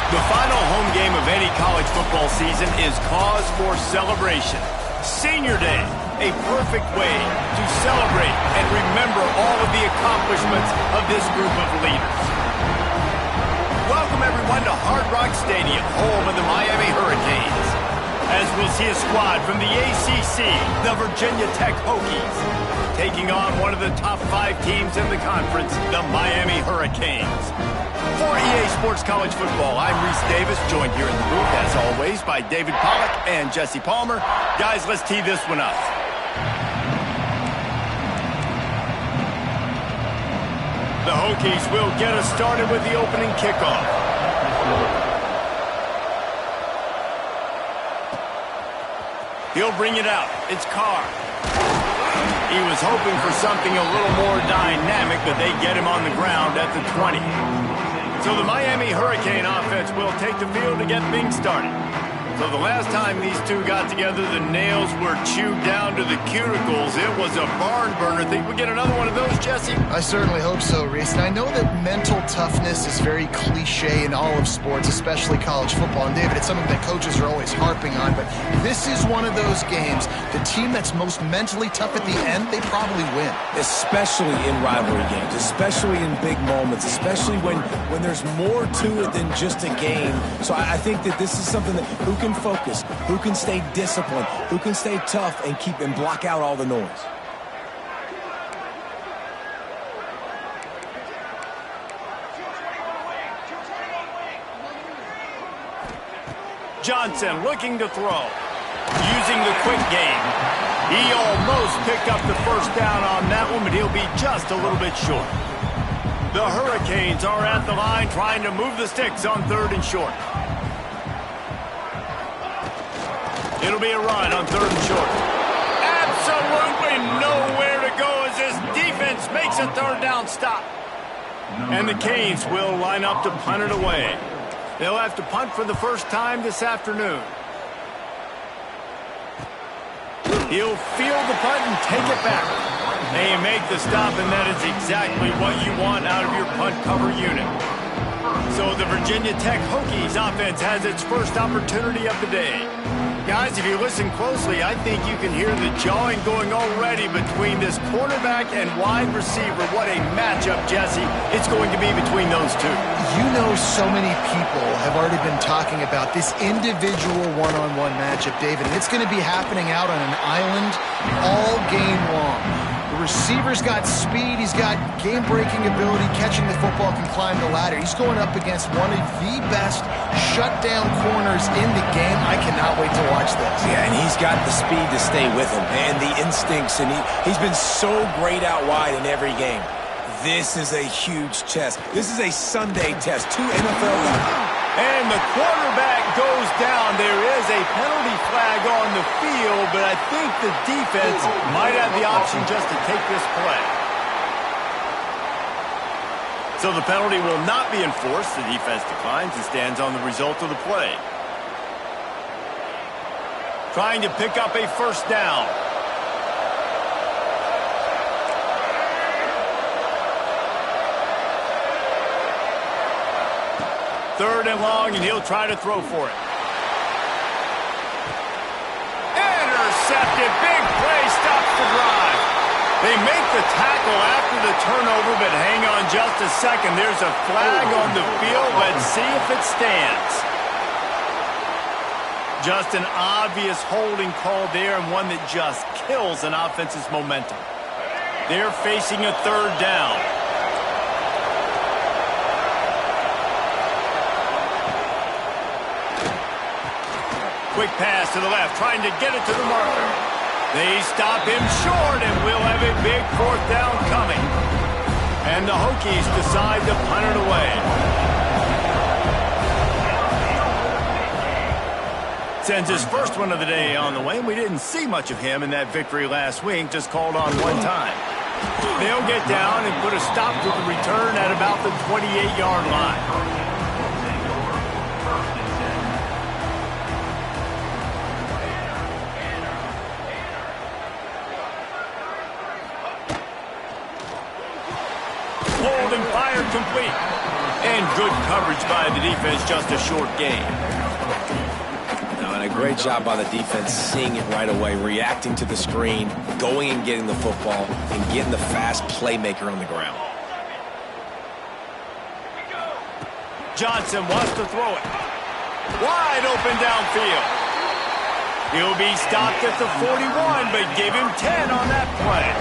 The final home game of any college football season is cause for celebration. Senior Day, a perfect way to celebrate and remember all of the accomplishments of this group of leaders. Welcome everyone to Hard Rock Stadium, home of the Miami Hurricanes. As we'll see a squad from the ACC, the Virginia Tech Hokies, taking on one of the top 5 teams in the conference, the Miami Hurricanes. For EA Sports College Football, I'm Reese Davis, joined here in the booth, as always, by David Pollack and Jesse Palmer. Guys, let's tee this one up. The Hokies will get us started with the opening kickoff. He'll bring it out. It's Carr. He was hoping for something a little more dynamic, but they get him on the ground at the 20. So the Miami Hurricane offense will take the field to get things started. So the last time these two got together, the nails were chewed down to the cuticles. It was a barn burner. Think we get another one of those, Jesse? I certainly hope so, Reese. And I know that mental toughness is very cliche in all of sports, especially college football. And David, it's something that coaches are always harping on. But this is one of those games. The team that's most mentally tough at the end, they probably win. Especially in rivalry games, especially in big moments, especially when there's more to it than just a game. So I think that this is something that who can focus, who can stay disciplined, who can stay tough and block out all the noise. Johnson looking to throw, using the quick game. He almost picked up the first down on that one, but he'll be just a little bit short. The Hurricanes are at the line trying to move the sticks on 3rd and short. It'll be a run on 3rd and short. Absolutely nowhere to go as this defense makes a 3rd down stop. And the Canes will line up to punt it away. They'll have to punt for the first time this afternoon. He'll field the punt and take it back. They make the stop, and that is exactly what you want out of your punt cover unit. So the Virginia Tech Hokies offense has its first opportunity of the day. Guys, if you listen closely, I think you can hear the jawing going already between this quarterback and wide receiver. What a matchup, Jesse, it's going to be between those two. You know, so many people have already been talking about this individual one-on-one matchup, David, and it's going to be happening out on an island all game long. The receiver's got speed, he's got game-breaking ability, catching the football, can climb the ladder. He's going up against one of the best shutdown corners in the game. I cannot wait to watch this. Yeah, and he's got the speed to stay with him and the instincts, and he's been so great out wide in every game. This is a huge test. This is a Sunday test. 2 NFL guys. And the quarterback goes down. There is a penalty flag on the field, but I think the defense might have the option just to take this play. So the penalty will not be enforced. The defense declines and stands on the result of the play. Trying to pick up a first down. Third and long, and he'll try to throw for it. Intercepted. Big play. Stops the drive. They make the tackle after the turnover, but hang on just a second. There's a flag on the field. Let's see if it stands. Just an obvious holding call there, and one that just kills an offense's momentum. They're facing a 3rd down. Quick pass to the left, trying to get it to the marker. They stop him short, and we'll have a big 4th down coming. And the Hokies decide to punt it away. Sends his first one of the day on the way, and we didn't see much of him in that victory last week, just called on one time. They'll get down and put a stop to the return at about the 28-yard line. Complete. And good coverage by the defense, just a short gain. And a great job by the defense seeing it right away, reacting to the screen, going and getting the football, and getting the fast playmaker on the ground. Johnson wants to throw it. Wide open downfield. He'll be stopped at the 41, but give him 10 on that play.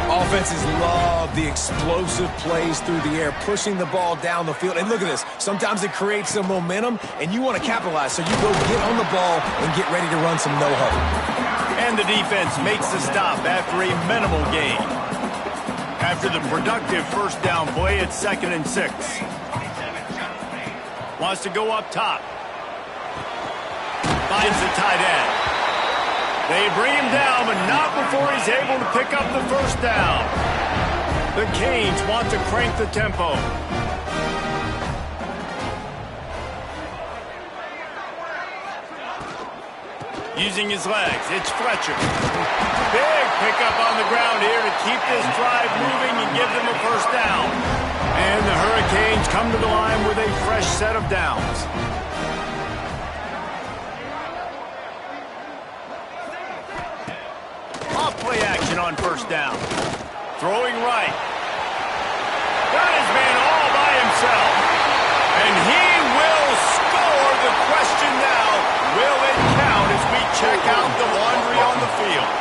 Offenses love the explosive plays through the air, pushing the ball down the field. And look at this. Sometimes it creates some momentum, and you want to capitalize. So you go get on the ball and get ready to run some no-huddle. And the defense makes the stop after a minimal gain. After the productive first down play, it's 2nd and 6. Wants to go up top. Finds the tight end. They bring him down, but not before he's able to pick up the first down. The Canes want to crank the tempo. Using his legs, it's Fletcher. Big pickup on the ground here to keep this drive moving and give them a first down. And the Hurricanes come to the line with a fresh set of downs. Play action on first down. Throwing right. Got his man all by himself. And he will score. The question now, will it count as we check out the laundry on the field?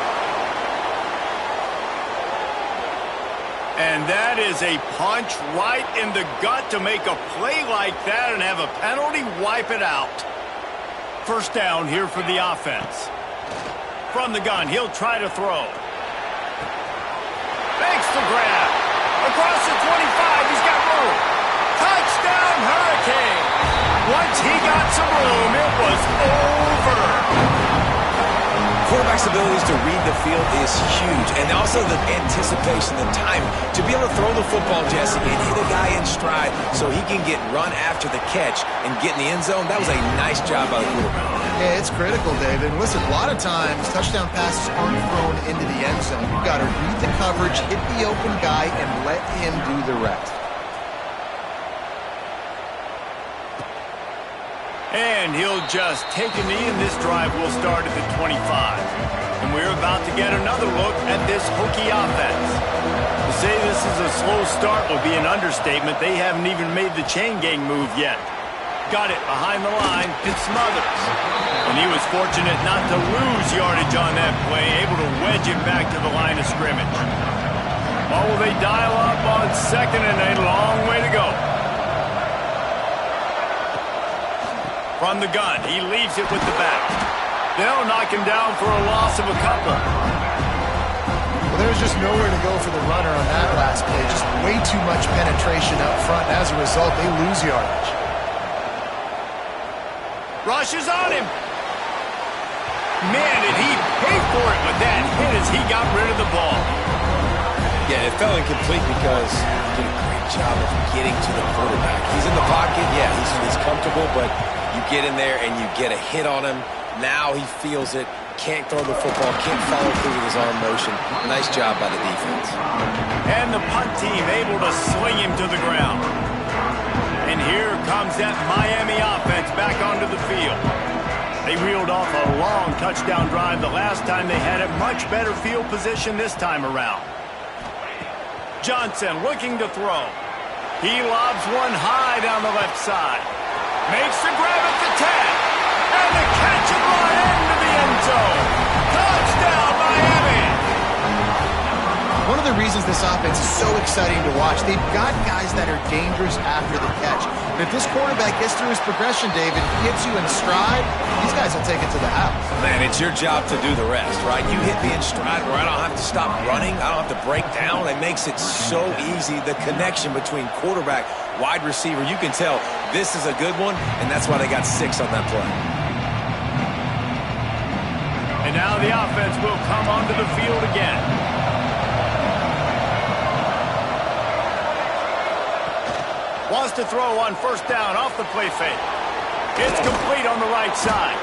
And that is a punch right in the gut to make a play like that and have a penalty wipe it out. First down here for the offense. From the gun, he'll try to throw. Makes the grab. Across the 25, he's got room. Touchdown, Hurricane. Once he got some room, it was over. Quarterback's abilities to read the field is huge, and also the anticipation, the timing. To be able to throw the football, Jesse, and hit a guy in stride so he can get run after the catch and get in the end zone, that was a nice job by the quarterback. Yeah, it's critical, David. Listen, a lot of times, touchdown passes aren't thrown into the end zone. You've got to read the coverage, hit the open guy, and let him do the rest. And he'll just take a knee, and this drive will start at the 25. And we're about to get another look at this Hokie offense. To say this is a slow start would be an understatement. They haven't even made the chain gang move yet. Got it behind the line, and Smothers. And he was fortunate not to lose yardage on that play, able to wedge it back to the line of scrimmage. Or will they dial up on second and a long way to go? From the gun, he leaves it with the back. They'll knock him down for a loss of a couple. Well, there's just nowhere to go for the runner on that last play. Just way too much penetration up front. As a result, they lose yardage. Rushes on him. Man, did he pay for it with that hit as he got rid of the ball. Yeah, it fell incomplete because he did a great job of getting to the quarterback. He's in the pocket, yeah, he's comfortable, but you get in there and you get a hit on him. Now he feels it, can't throw the football, can't follow through with his arm motion. Nice job by the defense. And the punt team able to sling him to the ground. And here comes that Miami offense back onto the field. They reeled off a long touchdown drive the last time they had a much better field position this time around. Johnson looking to throw. He lobs one high down the left side. Makes the grab at the 10. And the catch at the end of the end zone. Touchdown, Miami! One of the reasons this offense is so exciting to watch, they've got guys that are dangerous after the catch. But if this quarterback gets through his progression, David, gets you in stride, these guys will take it to the house. Man, it's your job to do the rest, right? You hit me in stride where I don't have to stop running. I don't have to break down. It makes it so easy, the connection between quarterback, wide receiver. You can tell this is a good one, and that's why they got 6 on that play. And now the offense will come onto the field again. Wants to throw on first down off the play fake. It's complete on the right side.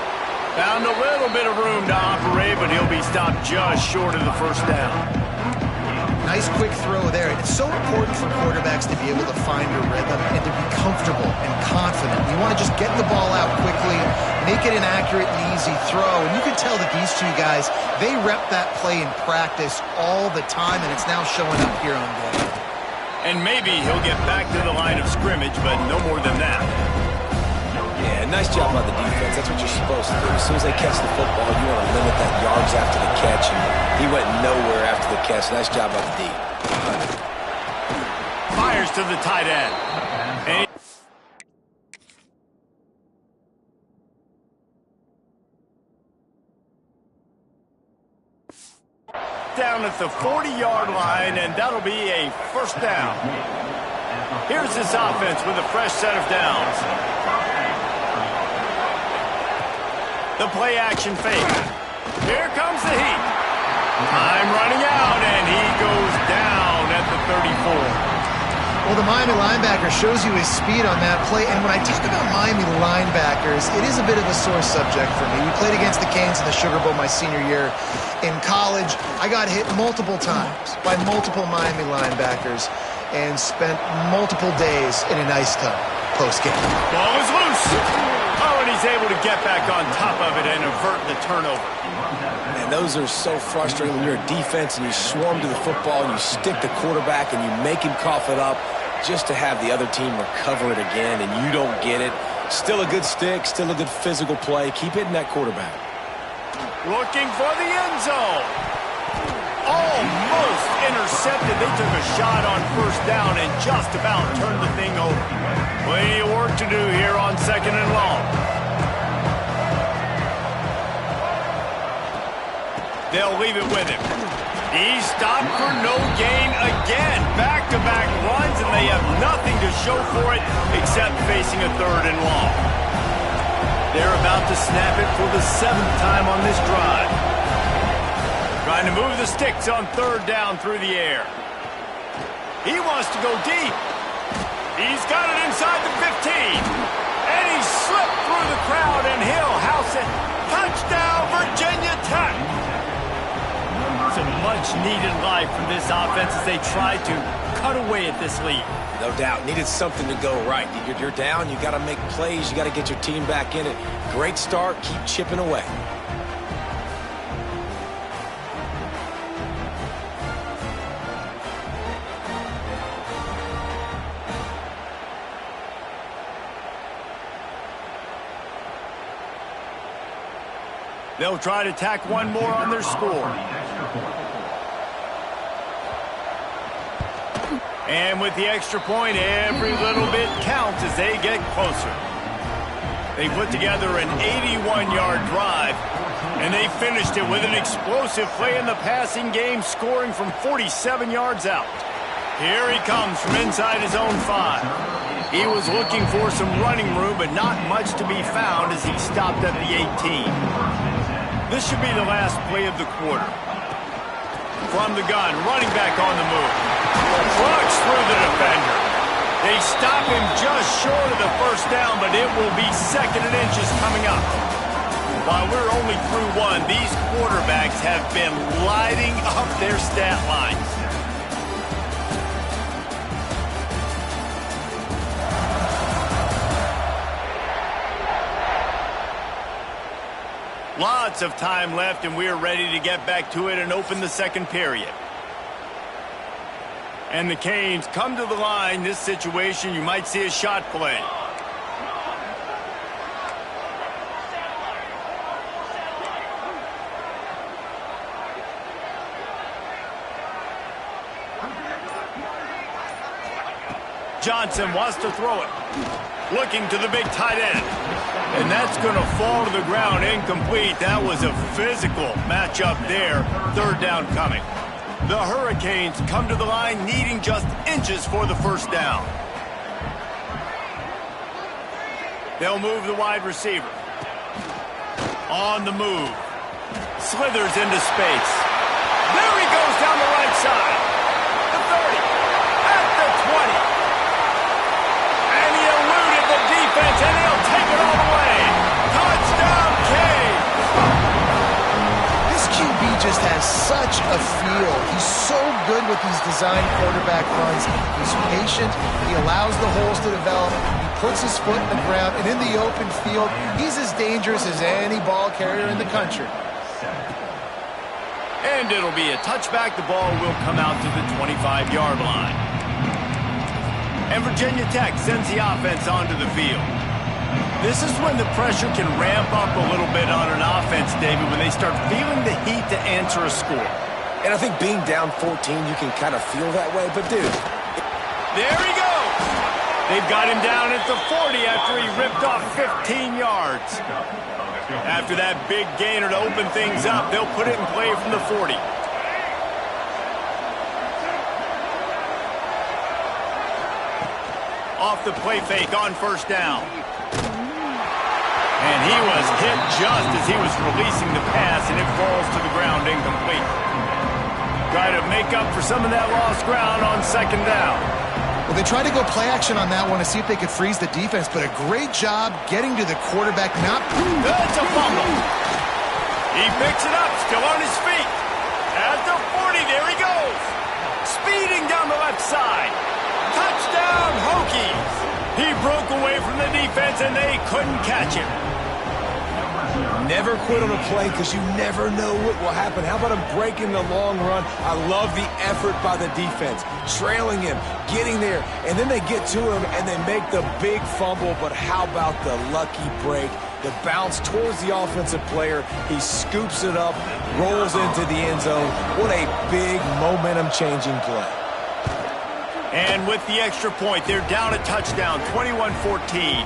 Found a little bit of room to operate, but he'll be stopped just short of the first down. Nice quick throw there. It's so important for quarterbacks to be able to find a rhythm and to be comfortable and confident. You want to just get the ball out quickly, make it an accurate and easy throw. And you can tell that these two guys, they rep that play in practice all the time, and it's now showing up here on game. And maybe he'll get back to the line of scrimmage, but no more than that. Yeah, nice job by the defense. That's what you're supposed to do. As soon as they catch the football, you want to limit that yards after the catch, and he went nowhere after the catch. Nice job by the D. Fires to the tight end. And down at the 40-yard line, and that'll be a first down. Here's this offense with a fresh set of downs. The play-action fake. Here comes the heat. Time running out, and he goes down at the 34. Well, the Miami linebacker shows you his speed on that play. And when I talk about Miami linebackers, it is a bit of a sore subject for me. We played against the Canes in the Sugar Bowl my senior year in college. I got hit multiple times by multiple Miami linebackers and spent multiple days in an ice tub post-game. Ball is loose. Oh, and he's able to get back on top of it and avert the turnover. And those are so frustrating when you're a defense and you swarm to the football and you stick the quarterback and you make him cough it up just to have the other team recover it again and you don't get it. Still a good stick, still a good physical play. Keep hitting that quarterback. Looking for the end zone. Almost intercepted. They took a shot on first down and just about turned the thing over. Plenty of work to do here on 2nd and long. They'll leave it with him. He's stopped for no gain again. Back-to-back runs, and they have nothing to show for it except facing a 3rd and long. They're about to snap it for the 7th time on this drive. Trying to move the sticks on 3rd down through the air. He wants to go deep. He's got it inside the 15. And he slipped through the crowd, and he'll house it. Touchdown, Virginia Tech. Some much-needed life from this offense as they try to cut away at this lead. No doubt. Needed something to go right. You're down. You got to make plays. You got to get your team back in it. Great start. Keep chipping away. They'll try to tack one more on their score. And with the extra point, every little bit counts as they get closer. They put together an 81-yard drive, and they finished it with an explosive play in the passing game, scoring from 47 yards out. Here he comes from inside his own 5. He was looking for some running room, but not much to be found as he stopped at the 18. This should be the last play of the quarter. From the gun, running back on the move. Trucks through the defender. They stop him just short of the first down, but it will be 2nd and inches coming up. While we're only through one, these quarterbacks have been lighting up their stat lines. Lots of time left, and we're ready to get back to it and open the 2nd period. And the Canes come to the line. This situation, you might see a shot play. Johnson wants to throw it. Looking to the big tight end. And that's going to fall to the ground incomplete. That was a physical matchup there. 3rd down coming. The Hurricanes come to the line needing just inches for the first down. They'll move the wide receiver. On the move. Slithers into space. There he goes down the right side. The 30. At the 20. And he eluded the defense, and he'll take it all the way. Touchdown, Canes! This QB just has such a feel. He's so good with these design quarterback runs. He's patient. He allows the holes to develop. He puts his foot in the ground. And in the open field, he's as dangerous as any ball carrier in the country. And it'll be a touchback. The ball will come out to the 25-yard line. And Virginia Tech sends the offense onto the field. This is when the pressure can ramp up a little bit on an offense, David, when they start feeling the heat to answer a score. And I think being down 14, you can kind of feel that way. But, dude. There he goes. They've got him down at the 40 after he ripped off 15 yards. After that big gainer to open things up, they'll put it in play from the 40. Off the play fake on first down. And he was hit just as he was releasing the pass, and it falls to the ground incomplete. Try to make up for some of that lost ground on second down. Well, they tried to go play action on that one to see if they could freeze the defense, but a great job getting to the quarterback. That's a fumble. He picks it up, still on his feet. At the 40, there he goes. Speeding down the left side. Touchdown, Hokies. He broke away from the defense, and they couldn't catch him. Never quit on a play because you never know what will happen. How about him breaking the long run? I love the effort by the defense. Trailing him, getting there, and then they get to him, and they make the big fumble. But how about the lucky break? The bounce towards the offensive player. He scoops it up, rolls into the end zone. What a big momentum-changing play. And with the extra point, they're down a touchdown, 21-14.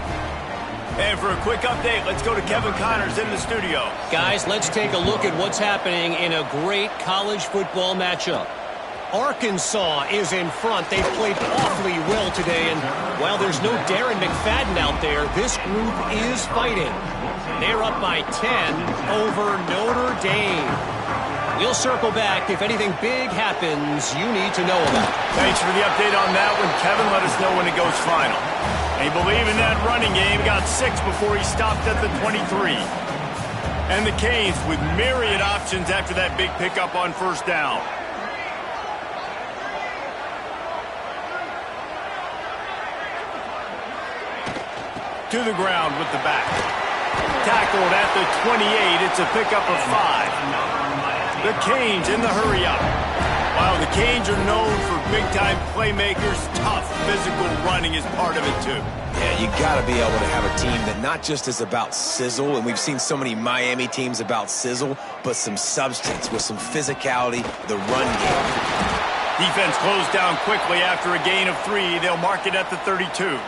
And for a quick update, let's go to Kevin Connors in the studio. Guys, let's take a look at what's happening in a great college football matchup. Arkansas is in front. They've played awfully well today, and while there's no Darren McFadden out there, this group is fighting. They're up by 10 over Notre Dame. We'll circle back if anything big happens you need to know about. Thanks for the update on that one. Kevin, let us know when it goes final. They believe in that running game. Got 6 before he stopped at the 23. And the Canes with myriad options after that big pickup on first down. To the ground with the back. Tackled at the 28. It's a pickup of 5. The Canes in the hurry-up. While the Canes are known for big-time playmakers, tough physical running is part of it, too. Yeah, you got to be able to have a team that not just is about sizzle, and we've seen so many Miami teams about sizzle, but some substance with some physicality, the run game. Defense closed down quickly after a gain of 3. They'll mark it at the 32.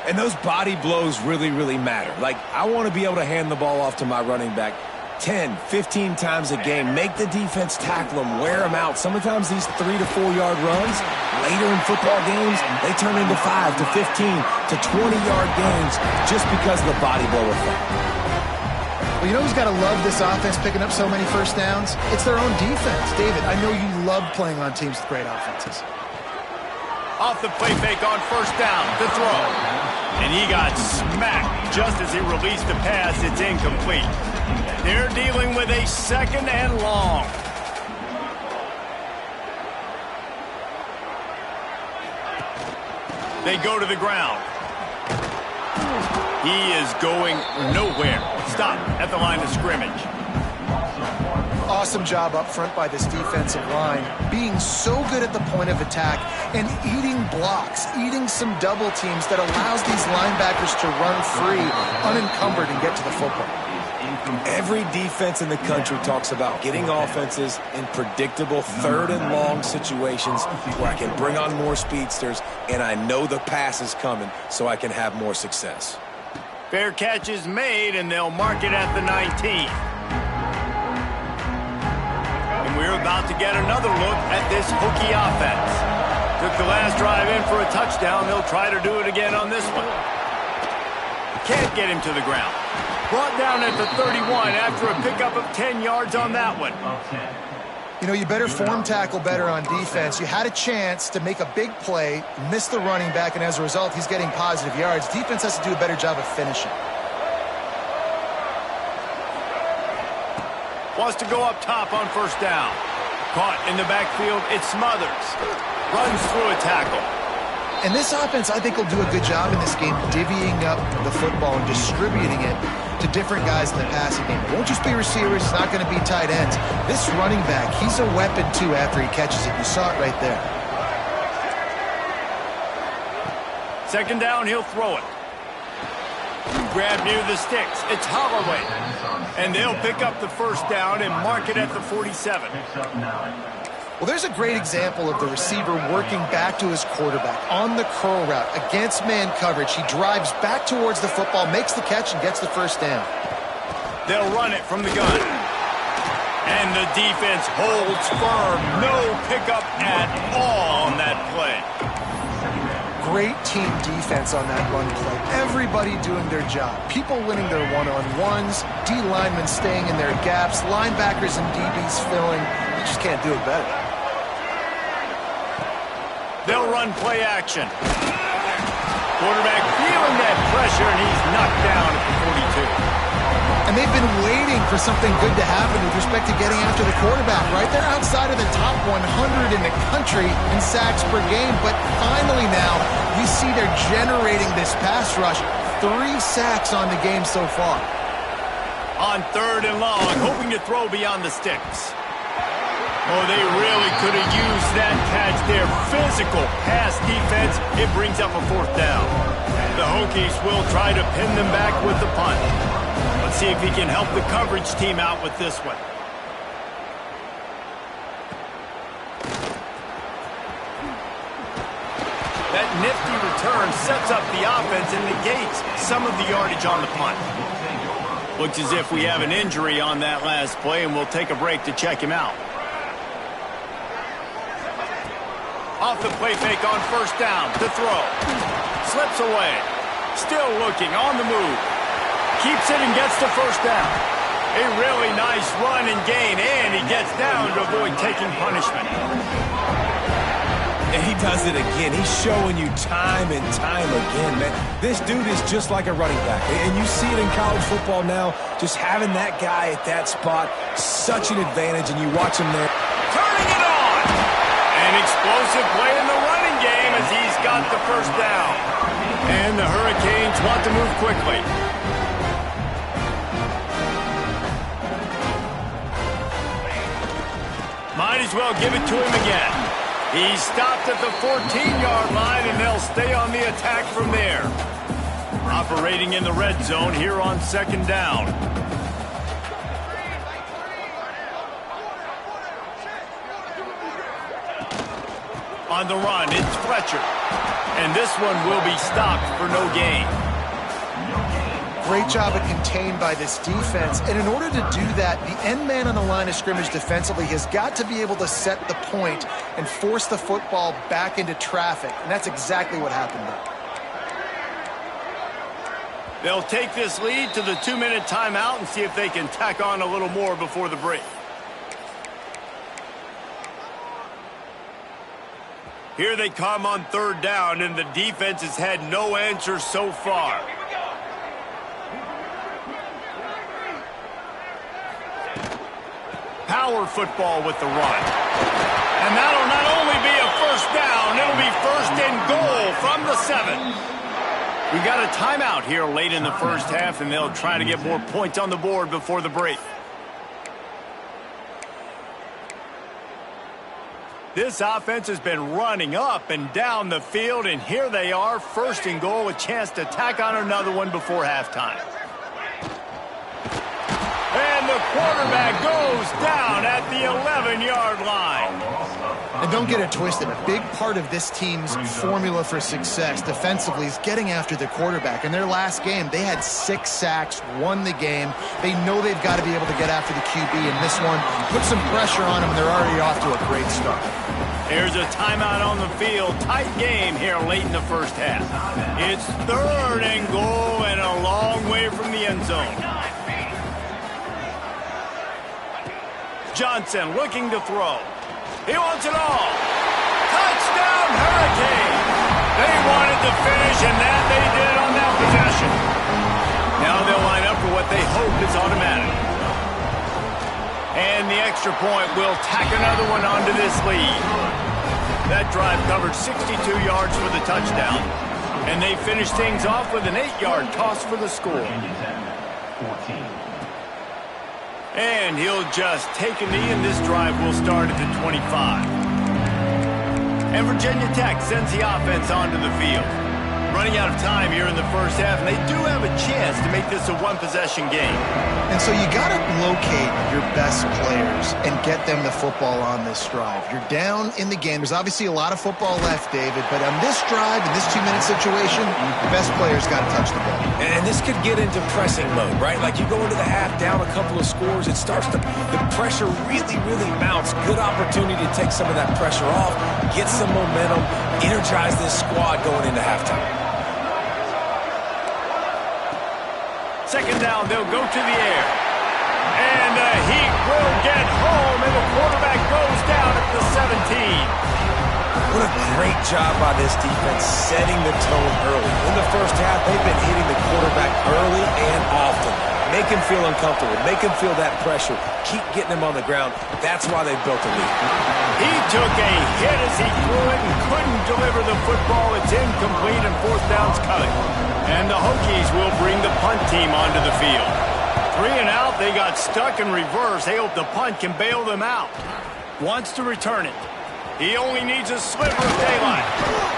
And those body blows really, really matter. Like, I want to be able to hand the ball off to my running back 10, 15 times a game. Make the defense tackle them, wear them out. Sometimes these 3 to 4 yard runs, later in football games, they turn into 5 to 15 to 20-yard gains just because of the body blow effect. Well, you know who's got to love this offense picking up so many first downs? It's their own defense. David, I know you love playing on teams with great offenses. Off the play fake on first down, the throw. And he got smacked just as he released the pass. It's incomplete. They're dealing with a second and long. They go to the ground. He is going nowhere. Stop at the line of scrimmage. Awesome job up front by this defensive line, being so good at the point of attack and eating blocks, eating some double teams that allows these linebackers to run free, unencumbered, and get to the football. Every defense in the country talks about getting offenses in predictable third and long situations where I can bring on more speedsters and I know the pass is coming so I can have more success. Fair catch is made, and they'll mark it at the 19. And we're about to get another look at this Hokie offense. Took the last drive in for a touchdown. They'll try to do it again on this one. Can't get him to the ground. Brought down at the 31 after a pickup of 10 yards on that one. You know, you better form tackle better on defense. You had a chance to make a big play, miss the running back, and as a result, he's getting positive yards. Defense has to do a better job of finishing. Wants to go up top on first down. Caught in the backfield, it's Smothers. Runs through a tackle. And this offense, I think, will do a good job in this game divvying up the football and distributing it to different guys in the passing game. It won't just be receivers. It's not going to be tight ends. This running back, he's a weapon, too, after he catches it. You saw it right there. Second down, he'll throw it. Grab near the sticks. It's Holloway. And they'll pick up the first down and mark it at the 47. Well, there's a great example of the receiver working back to his quarterback on the curl route against man coverage. He drives back towards the football, makes the catch, and gets the first down. They'll run it from the gun. And the defense holds firm. No pickup at all on that play. Great team defense on that run play. Everybody doing their job. People winning their one-on-ones, D linemen staying in their gaps, linebackers and DBs filling. You just can't do it better. They'll run play action. Quarterback feeling that pressure, and he's knocked down at the 42. And they've been waiting for something good to happen with respect to getting after the quarterback, right? They're outside of the top 100 in the country in sacks per game, but finally now you see they're generating this pass rush. 3 sacks on the game so far. On third and long, hoping to throw beyond the sticks. Oh, they really could have used that catch there. Physical pass defense. It brings up a fourth down. The Hokies will try to pin them back with the punt. Let's see if he can help the coverage team out with this one. That nifty return sets up the offense and negates some of the yardage on the punt. Looks as if we have an injury on that last play, and we'll take a break to check him out. Off the play fake on first down to throw. Slips away. Still looking on the move. Keeps it and gets the first down. A really nice run and gain, and he gets down to avoid taking punishment. And he does it again. He's showing you time and time again, man. This dude is just like a running back. And you see it in college football now, just having that guy at that spot, such an advantage, and you watch him there. Turning it on! An explosive play in the running game as he's got the first down. And the Hurricanes want to move quickly. Might as well give it to him again. He's stopped at the 14-yard line, and they'll stay on the attack from there. Operating in the red zone here on second down. On the run, it's Fletcher. And this one will be stopped for no gain. Great job of contained by this defense. And in order to do that, the end man on the line of scrimmage defensively has got to be able to set the point and force the football back into traffic. And that's exactly what happened there. They'll take this lead to the 2-minute timeout and see if they can tack on a little more before the break. Here they come on third down, and the defense has had no answers so far. Power football with the run. And that'll not only be a first down, it'll be first and goal from the 7. We got a timeout here late in the first half, and they'll try to get more points on the board before the break. This offense has been running up and down the field, and here they are, first and goal, a chance to tack on another one before halftime. And the quarterback goes down at the 11-yard line. And don't get it twisted. A big part of this team's formula for success defensively is getting after the quarterback. In their last game, they had 6 sacks, won the game. They know they've got to be able to get after the QB, and this one put some pressure on them, and they're already off to a great start. Here's a timeout on the field. Tight game here late in the first half. It's third and goal and a long way from the end zone. Johnson looking to throw. He wants it all. Touchdown, Hurricane. They wanted to finish, and that they did on that possession. Now they'll line up for what they hope is automatic. extra point will tack another one onto this lead. That drive covered 62 yards for the touchdown. And they finish things off with an 8-yard toss for the score. And he'll just take a knee, and this drive will start at the 25. And Virginia Tech sends the offense onto the field. Running out of time here in the first half, and they do have a chance to make this a one-possession game. And so you got to locate your best players and get them the football on this drive. You're down in the game. There's obviously a lot of football left, David, but on this drive, in this 2-minute situation, the best players got to touch the ball. And this could get into pressing mode, right? Like you go into the half down a couple of scores, it starts to, the pressure really, really mounts. Good opportunity to take some of that pressure off, get some momentum, energize this squad going into halftime. Second down, they'll go to the air. And the Heat will get home, and the quarterback goes down at the 17. What a great job by this defense setting the tone early. In the first half, they've been hitting the quarterback early and often. Make him feel uncomfortable. Make him feel that pressure. Keep getting him on the ground. That's why they've built a lead. He took a hit as he threw it and couldn't deliver the football. It's incomplete, and fourth down's coming. And the Hokies will bring the punt team onto the field. 3 and out, they got stuck in reverse. They hope the punt can bail them out. Wants to return it. He only needs a sliver of daylight.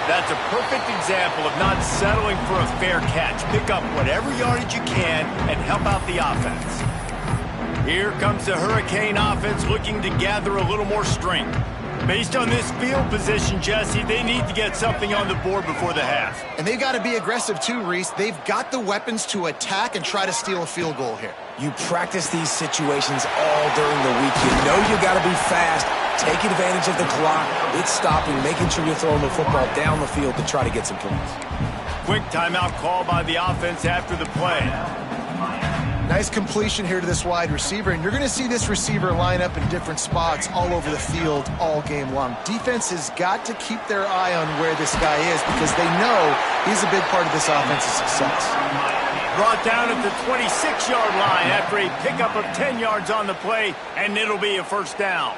That's a perfect example of not settling for a fair catch. Pick up whatever yardage you can and help out the offense. Here comes the Hurricane offense looking to gather a little more strength. Based on this field position, Jesse, they need to get something on the board before the half. And they've got to be aggressive too, Reese. They've got the weapons to attack and try to steal a field goal here. You practice these situations all during the week. You know you got to be fast, take advantage of the clock. It's stopping, making sure you're throwing the football down the field to try to get some points. Quick timeout call by the offense after the play. Nice completion here to this wide receiver, and you're going to see this receiver line up in different spots all over the field all game long. Defense has got to keep their eye on where this guy is because they know he's a big part of this offense's success. Brought down at the 26-yard line after a pickup of 10 yards on the play, and it'll be a first down.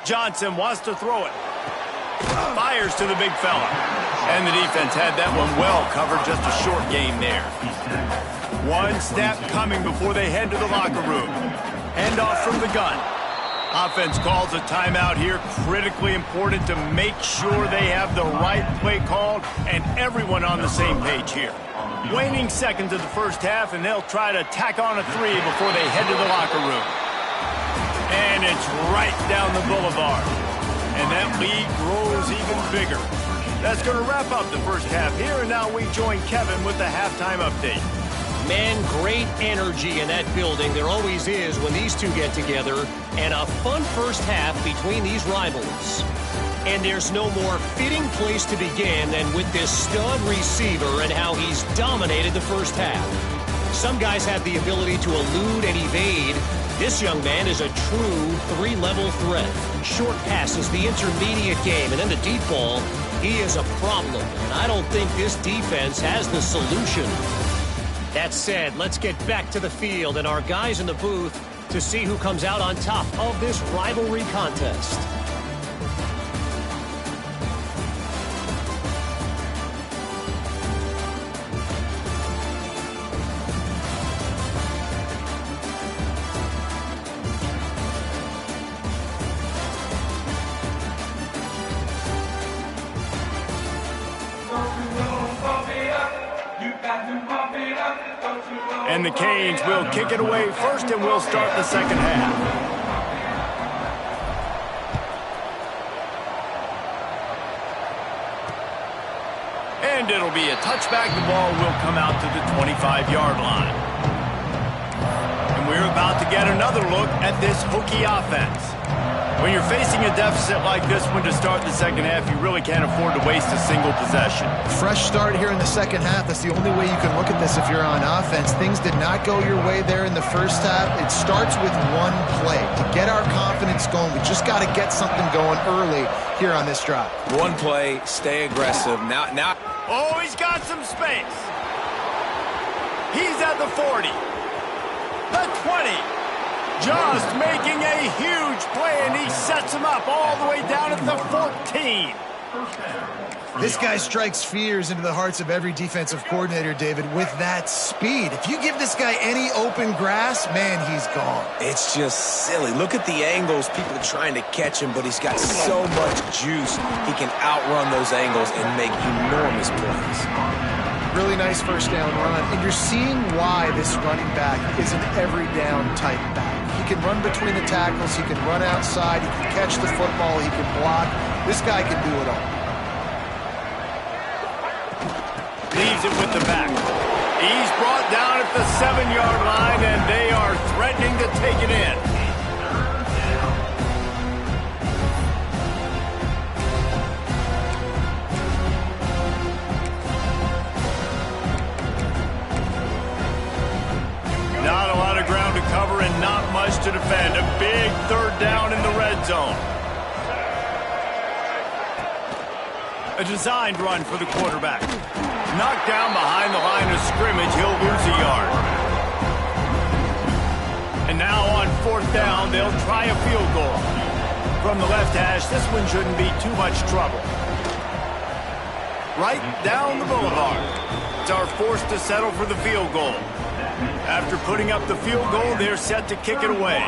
Johnson wants to throw it. Fires to the big fella. And the defense had that one well covered, just a short gain there. One snap coming before they head to the locker room. Handoff from the gun. Offense calls a timeout here. Critically important to make sure they have the right play called and everyone on the same page here. Waning seconds of the first half, and they'll try to tack on a 3 before they head to the locker room. And it's right down the boulevard. And that lead grows even bigger. That's going to wrap up the first half here, and now we join Kevin with the halftime update. Man, great energy in that building. There always is when these two get together. And a fun first half between these rivals. And there's no more fitting place to begin than with this stud receiver and how he's dominated the first half. Some guys have the ability to elude and evade. This young man is a true 3-level threat. Short passes, the intermediate game, and then the deep ball. He is a problem, and I don't think this defense has the solution. That said, let's get back to the field and our guys in the booth to see who comes out on top of this rivalry contest. And the Canes will kick it away first, and we'll start the second half. And it'll be a touchback. The ball will come out to the 25-yard line. And we're about to get another look at this Hokie offense. When you're facing a deficit like this one to start the second half, you really can't afford to waste a single possession. Fresh start here in the second half. That's the only way you can look at this if you're on offense. Things did not go your way there in the first half. It starts with one play. To get our confidence offense going. We just got to get something going early here on this drive. One play, stay aggressive. Now. Oh, he's got some space. He's at the 40. The 20. Just making a huge play, and he sets him up all the way down at the 14. This guy strikes fears into the hearts of every defensive coordinator, David, with that speed. If you give this guy any open grass, man, he's gone. It's just silly. Look at the angles, people trying to catch him, but he's got so much juice. He can outrun those angles and make enormous plays. Really nice first down run, and you're seeing why this running back is an every down type back. He can run between the tackles, he can run outside, he can catch the football, he can block. This guy can do it all. Leaves it with the back. He's brought down at the 7-yard line, and they are threatening to take it in. Not a lot of ground to cover and not much to defend. A big third down in the red zone. A designed run for the quarterback. Knocked down behind the line of scrimmage, he'll lose a yard. And now on fourth down, they'll try a field goal. From the left hash, this one shouldn't be too much trouble. Right down the boulevard. It's our forced to settle for the field goal. After putting up the field goal, they're set to kick it away.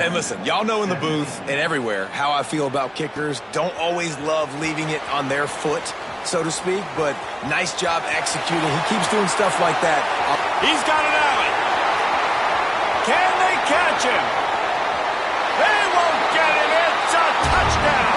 And listen, y'all know in the booth and everywhere how I feel about kickers. Don't always love leaving it on their foot, so to speak, but nice job executing. He keeps doing stuff like that. He's got an alley. Can they catch him? They won't get him. It's a touchdown.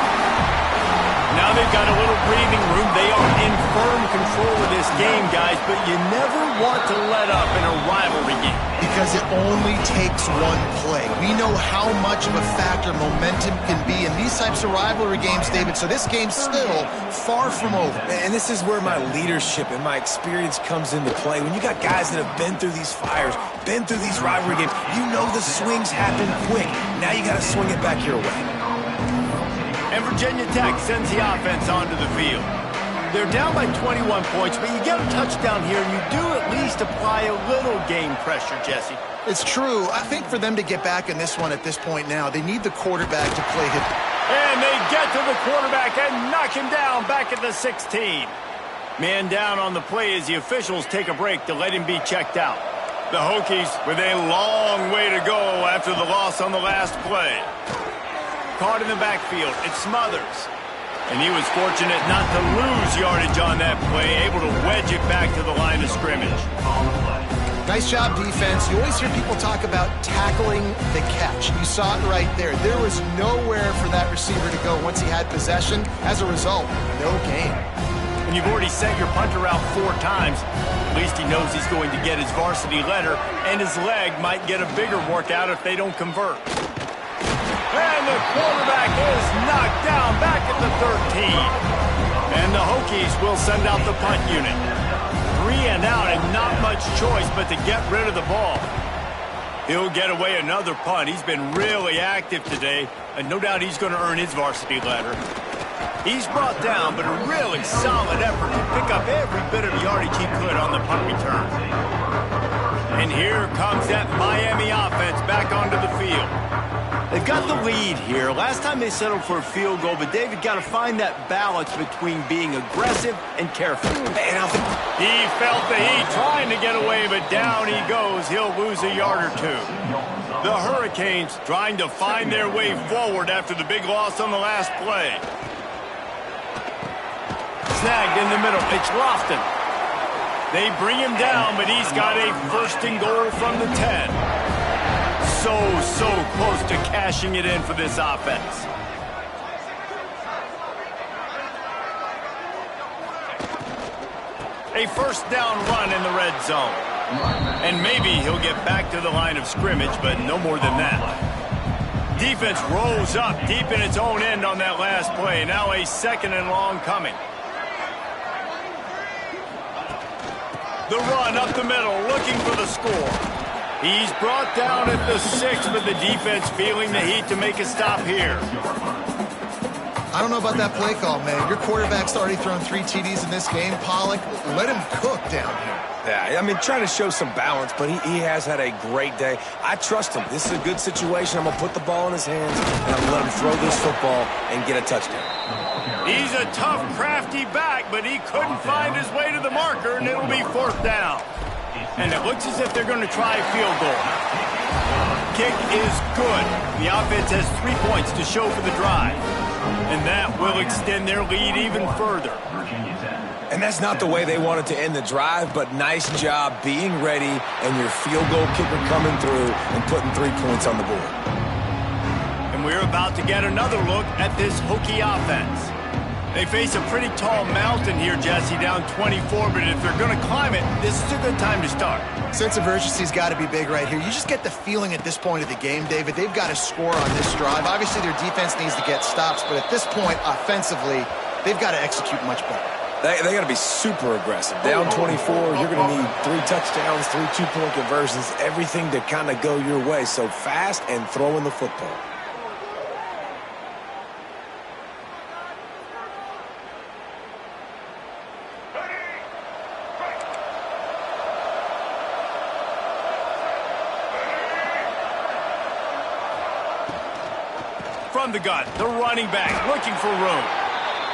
Now they've got a little breathing room. They are in firm control of this game, guys, but you never want to let up in a rivalry game. Because it only takes one play. We know how much of a factor momentum can be in these types of rivalry games, David, so this game's still far from over. And this is where my leadership and my experience comes into play. When you got guys that have been through these fires, been through these rivalry games, you know the swings happen quick. Now you got to swing it back your way. And Virginia Tech sends the offense onto the field. They're down by 21 points, but you get a touchdown here, and you do at least apply a little game pressure, Jesse. It's true. I think for them to get back in this one at this point now, they need the quarterback to play hit. And they get to the quarterback and knock him down back at the 16. Man down on the play as the officials take a break to let him be checked out. The Hokies with a long way to go after the loss on the last play. Caught in the backfield, it's Smothers. And he was fortunate not to lose yardage on that play, able to wedge it back to the line of scrimmage. Nice job, defense. You always hear people talk about tackling the catch. You saw it right there. There was nowhere for that receiver to go once he had possession. As a result, no gain. And you've already sent your punter out 4 times. At least he knows he's going to get his varsity letter, and his leg might get a bigger workout if they don't convert. And the quarterback is knocked down back at the 13. And the Hokies will send out the punt unit. 3 and out and not much choice but to get rid of the ball. He'll get away another punt. He's been really active today, and no doubt he's going to earn his varsity letter. He's brought down, but a really solid effort to pick up every bit of yardage he could on the punt return. And here comes that Miami offense back onto the field. They've got the lead here. Last time they settled for a field goal, but David got to find that balance between being aggressive and careful. He felt the heat trying to get away, but down he goes. He'll lose a yard or 2. The Hurricanes trying to find their way forward after the big loss on the last play. Snagged in the middle. It's Lofton. They bring him down, but he's got a first and goal from the 10. So close to cashing it in for this offense. A first down run in the red zone. And maybe he'll get back to the line of scrimmage, but no more than that. Defense rolls up deep in its own end on that last play. Now a 2nd and long coming. The run up the middle, looking for the score. He's brought down at the 6, but the defense feeling the heat to make a stop here. I don't know about that play call, man. Your quarterback's already thrown 3 TDs in this game, Pollock. Let him cook down here. Yeah, I mean, trying to show some balance, but he has had a great day. I trust him. This is a good situation. I'm going to put the ball in his hands, and I'm going to let him throw this football and get a touchdown. He's a tough, crafty back, but he couldn't find his way to the marker, and it'll be 4th down. And it looks as if they're going to try a field goal. Kick is good. The offense has 3 points to show for the drive. And that will extend their lead even further. And that's not the way they wanted to end the drive, but nice job being ready and your field goal kicker coming through and putting 3 points on the board. And we're about to get another look at this Hokie offense. They face a pretty tall mountain here, Jesse, down 24, but if they're going to climb it, this is a good time to start. Sense of urgency's got to be big right here. You just get the feeling at this point of the game, David, they've got to score on this drive. Obviously, their defense needs to get stops, but at this point, offensively, they've got to execute much better. They got to be super aggressive. Down 24, you're going to need 3 touchdowns, 3 2-point conversions, everything to kind of go your way. So fast and throwing the football. From the gun, the running back looking for room.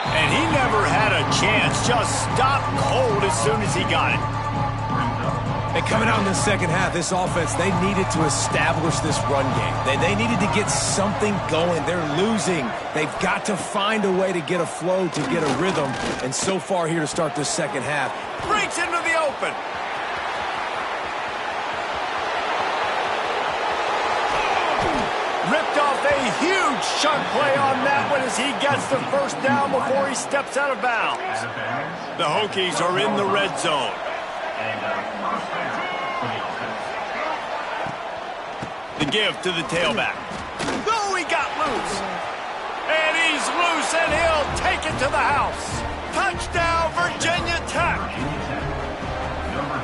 And he never had a chance, just stopped cold as soon as he got it. And coming out in the second half, this offense, they needed to establish this run game. They needed to get something going. They're losing. They've got to find a way to get a flow, to get a rhythm. And so far here to start this second half. Breaks into the open. Ripped off a huge chunk play on that one as he gets the 1st down before he steps out of bounds. The Hokies are in the red zone. The give to the tailback. Oh, he got loose. And he's loose, and he'll take it to the house. Touchdown, Virginia Tech.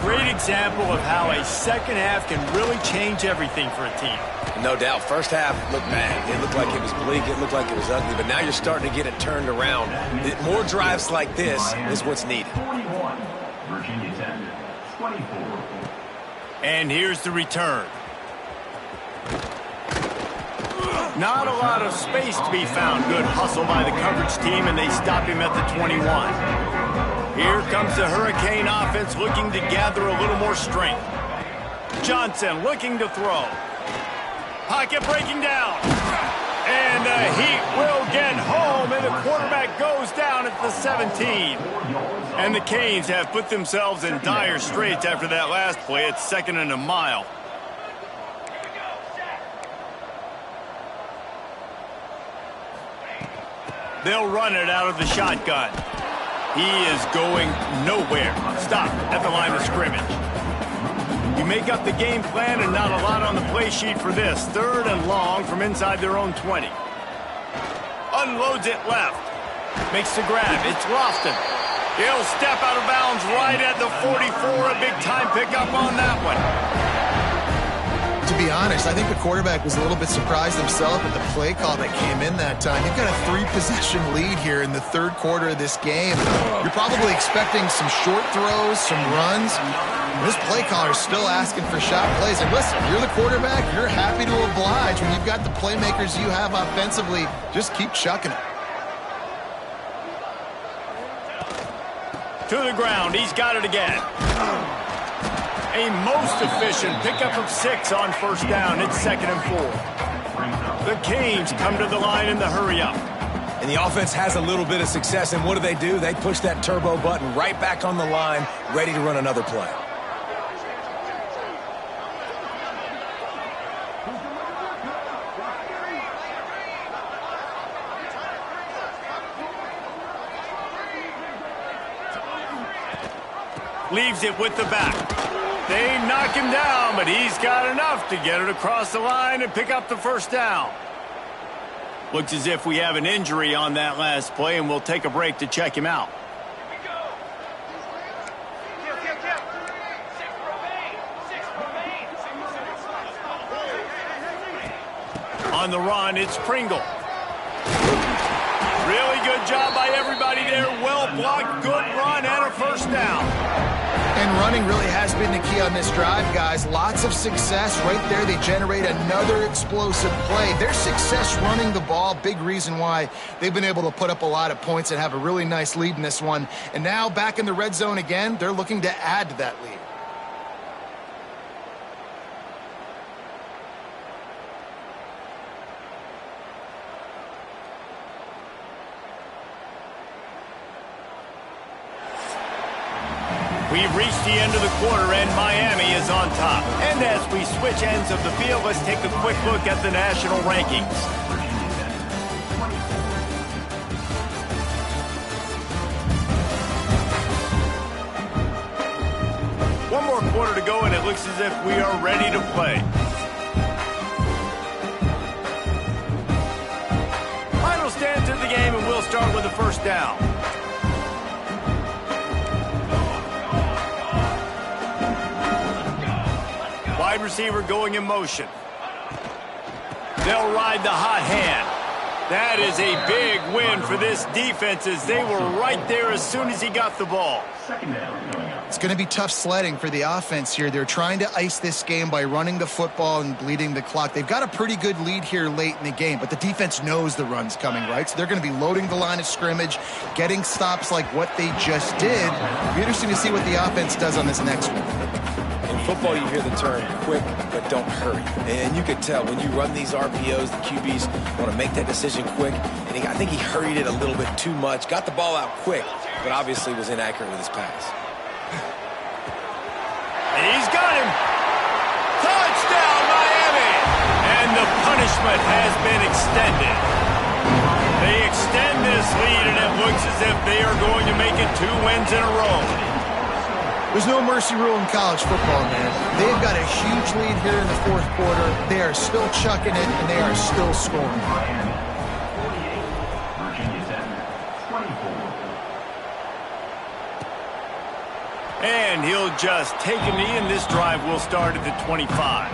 Great example of how a second half can really change everything for a team. No doubt. First half looked bad. It looked like it was bleak. It looked like it was ugly. But now you're starting to get it turned around. More drives like this is what's needed. And here's the return. Not a lot of space to be found. Good hustle by the coverage team, and they stop him at the 21. Here comes the Hurricane offense looking to gather a little more strength. Johnson looking to throw. Pocket breaking down. And the Heat will get home, and the quarterback goes down at the 17. And the Canes have put themselves in dire straits after that last play. It's 2nd and a mile. They'll run it out of the shotgun. He is going nowhere. Stop at the line of scrimmage. You make up the game plan and not a lot on the play sheet for this. 3rd and long from inside their own 20. Unloads it left. Makes the grab. It's Lofton. He'll step out of bounds right at the 44. A big-time pickup on that one. To be honest, I think the quarterback was a little bit surprised himself at the play call that came in that time. You've got a 3-possession lead here in the 3rd quarter of this game. You're probably expecting some short throws, some runs. This play caller is still asking for shot plays. And listen, you're the quarterback. You're happy to oblige. When you've got the playmakers you have offensively, just keep chucking it. To the ground. He's got it again. A most efficient pickup of 6 on 1st down. It's 2nd and 4. The Canes come to the line in the hurry-up. And the offense has a little bit of success, and what do? They push that turbo button right back on the line, ready to run another play. Leaves it with the back. They knock him down, but he's got enough to get it across the line and pick up the 1st down. Looks as if we have an injury on that last play, and we'll take a break to check him out. On the run, it's Pringle. Really good job by everybody there. Well blocked, good run, and a first down. And running really has been the key on this drive, guys. Lots of success right there. They generate another explosive play. Their success running the ball, big reason why they've been able to put up a lot of points and have a really nice lead in this one. And now back in the red zone again, they're looking to add to that lead. We've reached the end of the quarter, and Miami is on top. And as we switch ends of the field, let's take a quick look at the national rankings. One more quarter to go, and it looks as if we are ready to play. Final stance of the game, and we'll start with the first down. Wide receiver going in motion. They'll ride the hot hand. That is a big win for this defense as they were right there as soon as he got the ball. It's going to be tough sledding for the offense here. They're trying to ice this game by running the football and bleeding the clock. They've got a pretty good lead here late in the game, but the defense knows the run's coming, right? So they're going to be loading the line of scrimmage, getting stops like what they just did. It'll be interesting to see what the offense does on this next one. In football, you hear the term quick, but don't hurry. And you could tell when you run these RPOs, the QBs want to make that decision quick. And I think he hurried it a little bit too much, got the ball out quick, but obviously was inaccurate with his pass. And he's got him. Touchdown, Miami. And the punishment has been extended. They extend this lead, and it looks as if they are going to make it 2 wins in a row. There's no mercy rule in college football, man. They've got a huge lead here in the fourth quarter. They are still chucking it, and they are still scoring. And he'll just take a knee, and this drive will start at the 25.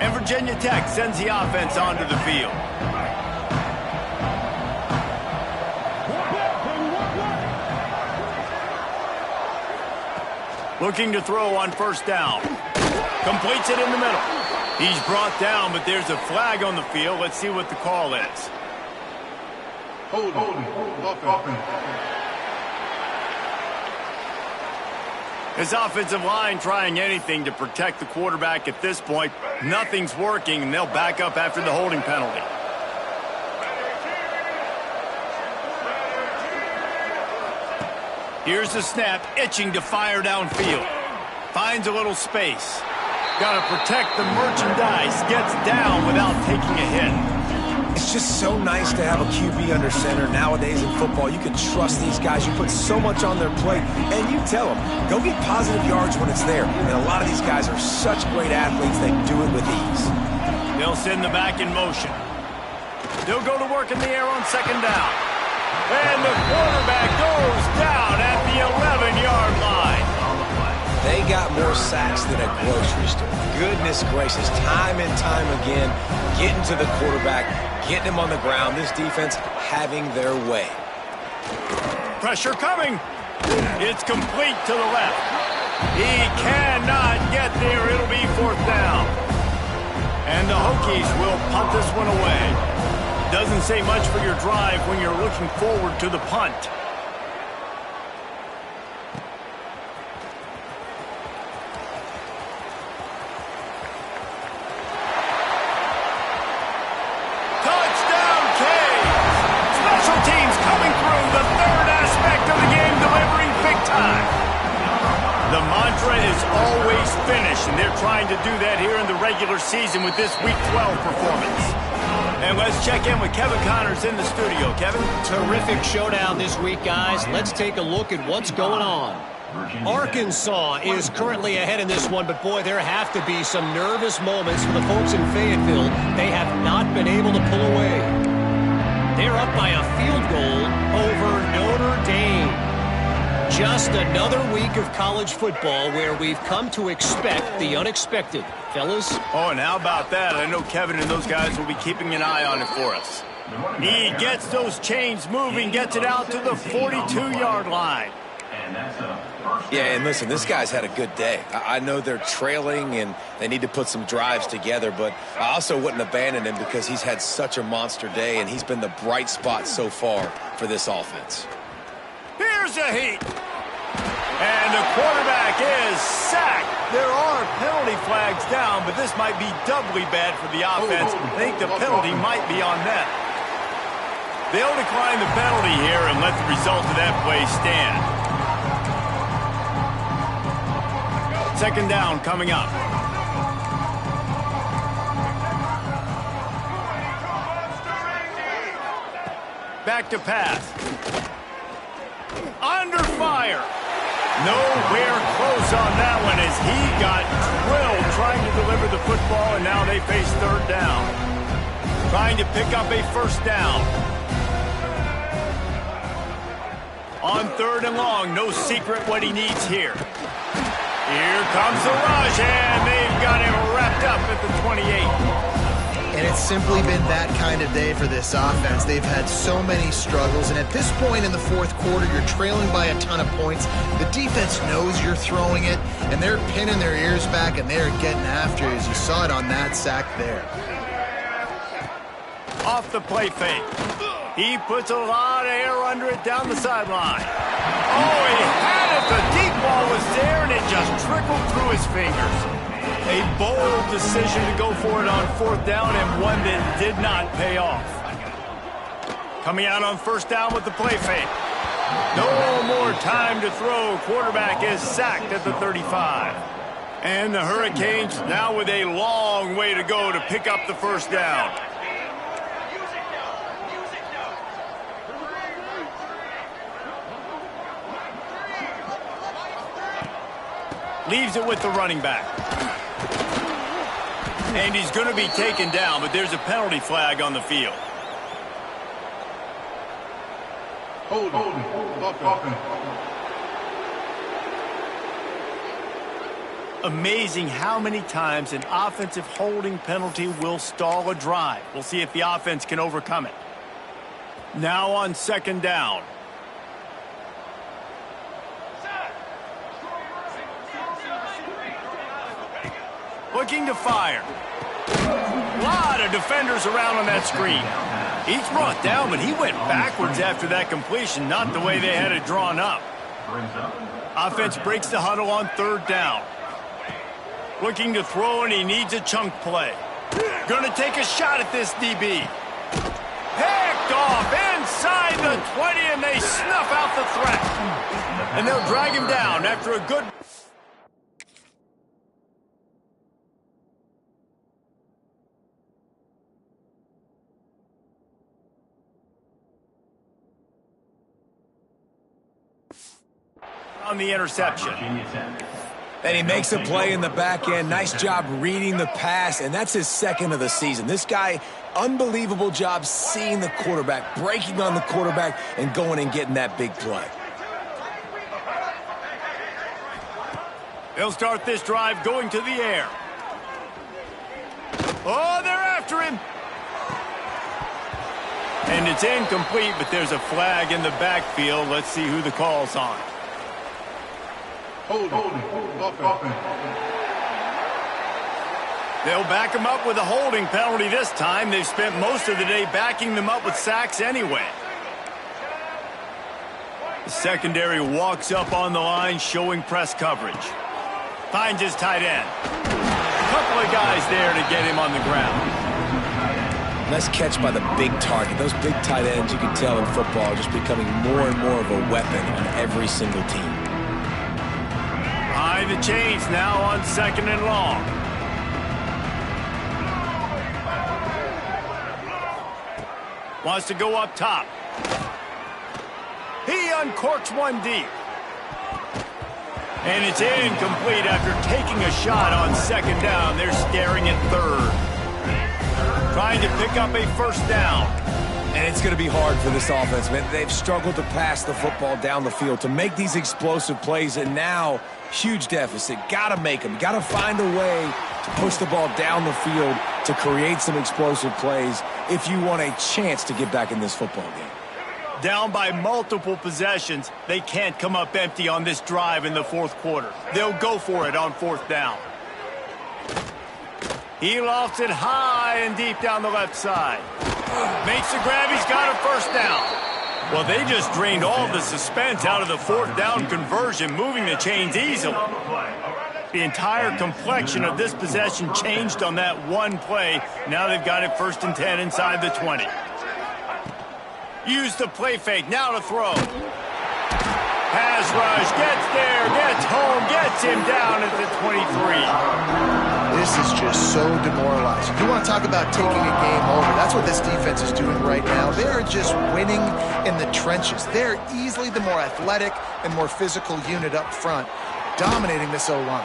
And Virginia Tech sends the offense onto the field. Looking to throw on first down. Completes it in the middle. He's brought down, but there's a flag on the field. Let's see what the call is. His offensive line trying anything to protect the quarterback at this point. Nothing's working, and they'll back up after the holding penalty. Here's the snap, itching to fire downfield. Finds a little space. Got to protect the merchandise. Gets down without taking a hit. It's just so nice to have a QB under center. Nowadays in football, you can trust these guys. You put so much on their plate, and you tell them, go get positive yards when it's there. And a lot of these guys are such great athletes, they do it with ease. They'll send the back in motion. They'll go to work in the air on second down. And the quarterback goes down at the 11-yard line. They got more sacks than a grocery store. Goodness gracious, time and time again, getting to the quarterback, getting him on the ground. This defense having their way. Pressure coming. It's complete to the left. He cannot get there. It'll be fourth down. And the Hokies will punt this one away. Doesn't say much for your drive when you're looking forward to the punt. Touchdown, Canes! Special teams coming through, the third aspect of the game, delivering big time. The mantra is always finish, and they're trying to do that here in the regular season with this Week 12 performance. And let's check in with Kevin Connors in the studio. Kevin? Terrific showdown this week, guys. Let's take a look at what's going on. Arkansas is currently ahead in this one, but boy, there have to be some nervous moments for the folks in Fayetteville. They have not been able to pull away. They're up by a field goal over Notre Dame. Just another week of college football where we've come to expect the unexpected. Fellas? Oh, and how about that? I know Kevin and those guys will be keeping an eye on it for us. He gets those chains moving, gets it out to the 42-yard line. Yeah, and listen, this guy's had a good day. I know they're trailing and they need to put some drives together, but I also wouldn't abandon him because he's had such a monster day, and he's been the bright spot so far for this offense. Here's a heat. And the quarterback is sacked. There are penalty flags down, but this might be doubly bad for the offense. I think the penalty might be on them. They'll decline the penalty here and let the result of that play stand. Second down coming up. Back to pass. Under fire. Nowhere close on that one as he got drilled trying to deliver the football, and now they face third down. Trying to pick up a first down. On third and long, no secret what he needs here. Here comes the rush, and they've got him wrapped up at the 28. And it's simply been that kind of day for this offense. They've had so many struggles, and at this point in the fourth quarter, you're trailing by a ton of points. The defense knows you're throwing it, and they're pinning their ears back, and they're getting after you, as you saw it on that sack there. Off the play fake. He puts a lot of air under it down the sideline. Oh, he had it. The deep ball was there, and it just trickled through his fingers. A bold decision to go for it on fourth down, and one that did not pay off. Coming out on first down with the play fake. No more time to throw. Quarterback is sacked at the 35. And the Hurricanes now with a long way to go to pick up the first down. Leaves it with the running back. And he's going to be taken down, but there's a penalty flag on the field. Hold. Amazing how many times an offensive holding penalty will stall a drive. We'll see if the offense can overcome it. Now on second down. Looking to fire. A lot of defenders around on that screen. He's brought down, but he went backwards after that completion, not the way they had it drawn up. Offense breaks the huddle on third down. Looking to throw, and he needs a chunk play. Going to take a shot at this DB. Picked off inside the 20, and they snuff out the threat. And they'll drag him down after a good... on the interception. And he makes a play in the back end. Nice job reading the pass, and that's his second of the season. This guy, unbelievable job seeing the quarterback, breaking on the quarterback, and going and getting that big play. They'll start this drive going to the air. Oh, they're after him. And it's incomplete, but there's a flag in the backfield. Let's see who the call's on. Hold. They'll back him up with a holding penalty this time. They've spent most of the day backing them up with sacks anyway. The secondary walks up on the line, showing press coverage. Finds his tight end. A couple of guys there to get him on the ground. Nice catch by the big target. Those big tight ends, you can tell in football, are just becoming more and more of a weapon on every single team. Behind the chains now on second and long. Wants to go up top. He uncorks one deep. And it's incomplete after taking a shot on second down. They're staring at third. Trying to pick up a first down. And it's going to be hard for this offense, man. They've struggled to pass the football down the field, to make these explosive plays, and now huge deficit. Got to make them. Got to find a way to push the ball down the field to create some explosive plays if you want a chance to get back in this football game. Down by multiple possessions, they can't come up empty on this drive in the fourth quarter. They'll go for it on fourth down. He lofts it high and deep down the left side. Makes the grab. He's got a first down. Well, they just drained all the suspense out of the fourth down conversion, moving the chains easily. The entire complexion of this possession changed on that one play. Now they've got it 1st and 10 inside the 20. Use the play fake. Now to throw. Pass rush. Gets there. Gets home. Gets him down at the 23. This is just so demoralizing. You want to talk about taking a game over. That's what this defense is doing right now. They're just winning in the trenches. They're easily the more athletic and more physical unit up front, dominating this O-line.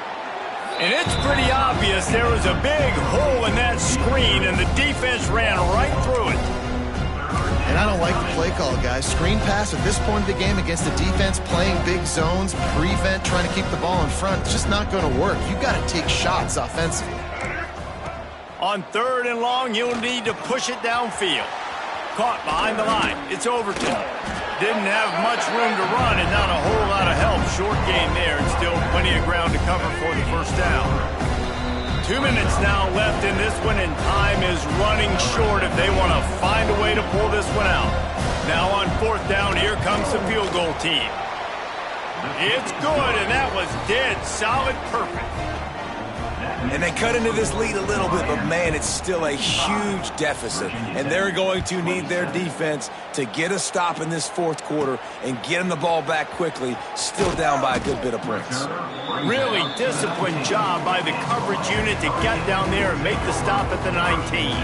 And it's pretty obvious there was a big hole in that screen, and the defense ran right through it. And I don't like the play call, guys. Screen pass at this point of the game against the defense playing big zones, prevent, trying to keep the ball in front. It's just not going to work. You've got to take shots offensively. On 3rd and long, you'll need to push it downfield. Caught behind the line. It's Overton. Didn't have much room to run and not a whole lot of help. Short game there and still plenty of ground to cover for the first down. 2 minutes now left in this one, and time is running short if they want to find a way to pull this one out. Now on 4th down, here comes the field goal team. It's good, and that was dead solid perfect. And they cut into this lead a little bit, but, man, it's still a huge deficit. And they're going to need their defense to get a stop in this fourth quarter and get them the ball back quickly, still down by a good bit of points. Really disciplined job by the coverage unit to get down there and make the stop at the 19.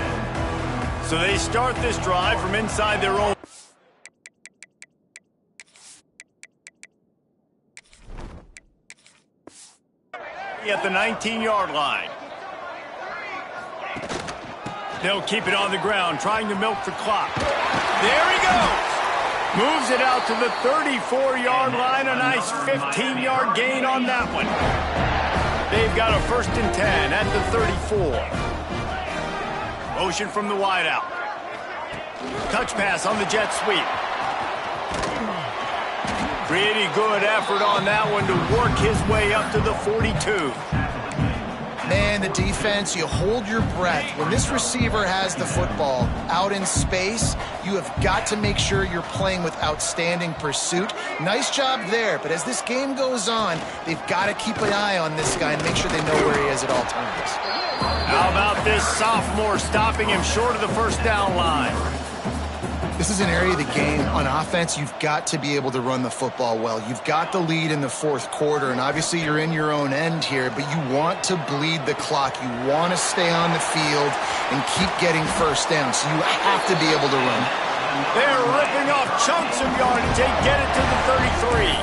So they start this drive from inside their own. At the 19-yard line. They'll keep it on the ground, trying to milk the clock. There he goes. Moves it out to the 34-yard line. A nice 15-yard gain on that one. They've got a 1st and 10 at the 34. Motion from the wideout. Touch pass on the jet sweep. Pretty good effort on that one to work his way up to the 42. Man, the defense, you hold your breath. When this receiver has the football out in space, you have got to make sure you're playing with outstanding pursuit. Nice job there, but as this game goes on, they've got to keep an eye on this guy and make sure they know where he is at all times. How about this sophomore stopping him short of the 1st down line? This is an area of the game on offense you've got to be able to run the football well. You've got the lead in the fourth quarter, and obviously you're in your own end here, but you want to bleed the clock. You want to stay on the field and keep getting first down, so you have to be able to run. They're ripping off chunks of yardage. They get it to the 33.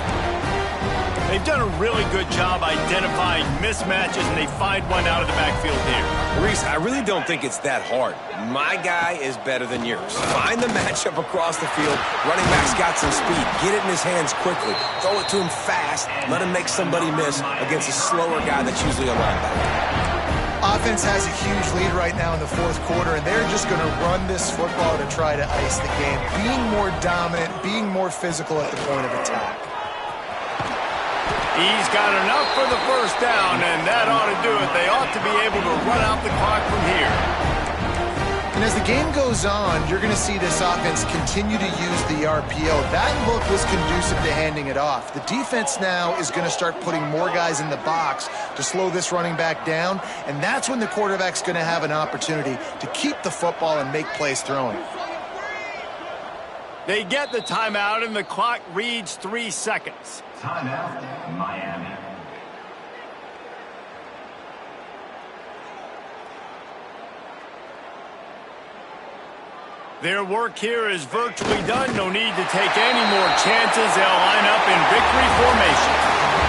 They've done a really good job identifying mismatches, and they find one out of the backfield here. Reese, I really don't think it's that hard. My guy is better than yours. Find the matchup across the field. Running back's got some speed. Get it in his hands quickly. Throw it to him fast. Let him make somebody miss against a slower guy that's usually a linebacker. Offense has a huge lead right now in the fourth quarter, and they're just going to run this football to try to ice the game. Being more dominant, being more physical at the point of attack. He's got enough for the first down, and that ought to do it. They ought to be able to run out the clock from here. And as the game goes on, you're going to see this offense continue to use the RPO. That look was conducive to handing it off. The defense now is going to start putting more guys in the box to slow this running back down, and that's when the quarterback's going to have an opportunity to keep the football and make plays throwing. They get the timeout, and the clock reads 3 seconds. Timeout, Miami. Their work here is virtually done. No need to take any more chances. They'll line up in victory formation.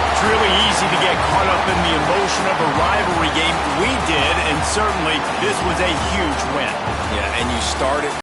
It's really easy to get caught up in the emotion of a rivalry game. We did, and certainly this was a huge win. Yeah, and you started